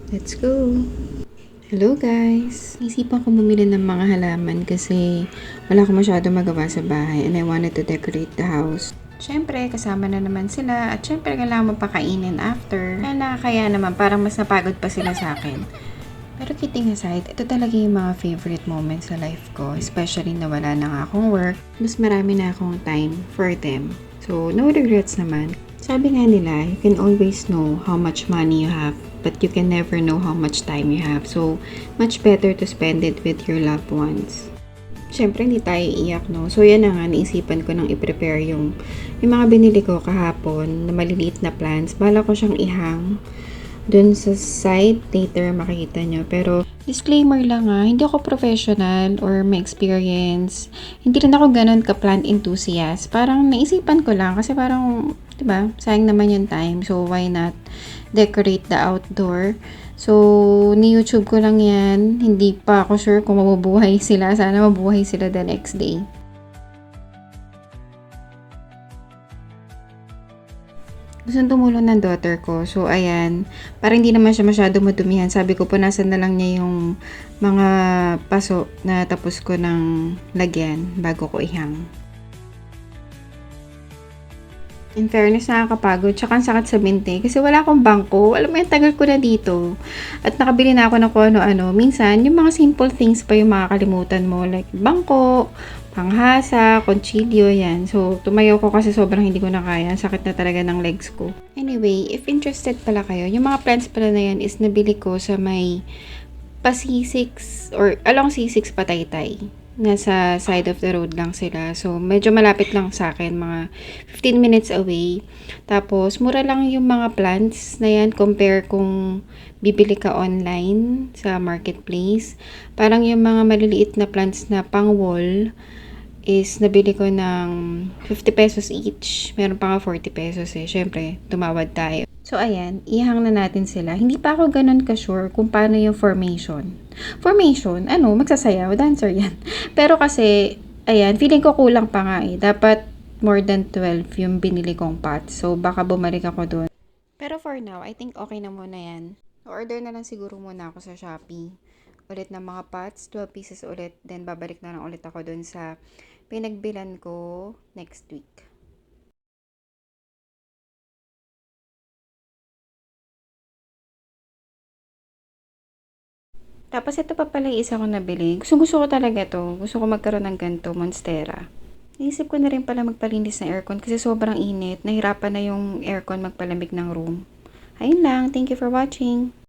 Let's go! Hello guys! Naisipan ko bumili ng mga halaman kasi wala akong masyado magawa sa bahay and I wanted to decorate the house. Siyempre, kasama na naman sila at siyempre kailangan mo pakainin after. Kaya nakakaya naman, parang mas napagod pa sila sa akin. Pero kidding aside, ito talaga yung mga favorite moments sa life ko, especially na wala na nga akong work. Mas marami na akong time for them. So, no regrets naman. Sabi nga nila, you can always know how much money you have, but you can never know how much time you have. So, much better to spend it with your loved ones. Siyempre, hindi tayo iiyak, no? So, yan na nga, naisipan ko nang i-prepare yung mga binili ko kahapon na maliliit na plants. Bala ko siyang ihang dun sa site, later makikita nyo. Pero, disclaimer lang hindi ako professional or may experience. Hindi rin ako ganun ka-plant enthusiast. Parang naisipan ko lang kasi parang, diba, sayang naman yung time. So, why not decorate the outdoor? So, ni-YouTube ko lang yan. Hindi pa ako sure kung mabubuhay sila. Sana mabuhay sila the next day. Gusto tumulong ng daughter ko. So, ayan. Parang hindi naman siya masyado madumihan. Sabi ko, punasan na lang niya yung mga paso na tapos ko ng lagyan bago ko ihang. In fairness, nakakapagod. Tsaka ang sakit sa binti. Kasi wala akong bangko. Alam mo yung tagal ko na dito. At nakabili na ako ng kung ano-ano. Minsan, yung mga simple things pa yung makakalimutan mo. Like, bangko, panghasa, konchilyo, yan. So, tumayo ko kasi sobrang hindi ko na kaya. Sakit na talaga ng legs ko. Anyway, if interested pala kayo, yung mga plants pala na yan is nabili ko sa may pa-C6 or along C6 Pataytay. Nasa side of the road lang sila. So, medyo malapit lang sa akin. Mga 15 minutes away. Tapos, mura lang yung mga plants na yan compare kung bibili ka online sa marketplace. Parang yung mga maliliit na plants na pang wall is nabili ko ng 50 pesos each. Meron pa nga 40 pesos eh. Syempre, tumawad tayo. So, ayan, ihang na natin sila. Hindi pa ako ganun ka-sure kung paano yung formation. Formation, magsasayaw, dancer yan. Pero kasi, ayan, feeling ko kulang pa nga eh. Dapat more than 12 yung binili kong pot. So, baka bumalik ako doon. Pero for now, I think okay na muna yan. Order na lang siguro muna ako sa Shopee. Ulit ng mga pots, 12 pieces ulit. Then, babalik na lang ulit ako doon sa pinagbilan ko next week. Tapos ito pa pala yung isa ko nabili. Gusto ko talaga to. Gusto ko magkaroon ng ganito, Monstera. Naisip ko na rin pala magpalinis ng aircon kasi sobrang init. Nahirapan na yung aircon magpalamig ng room. Ayun lang. Thank you for watching.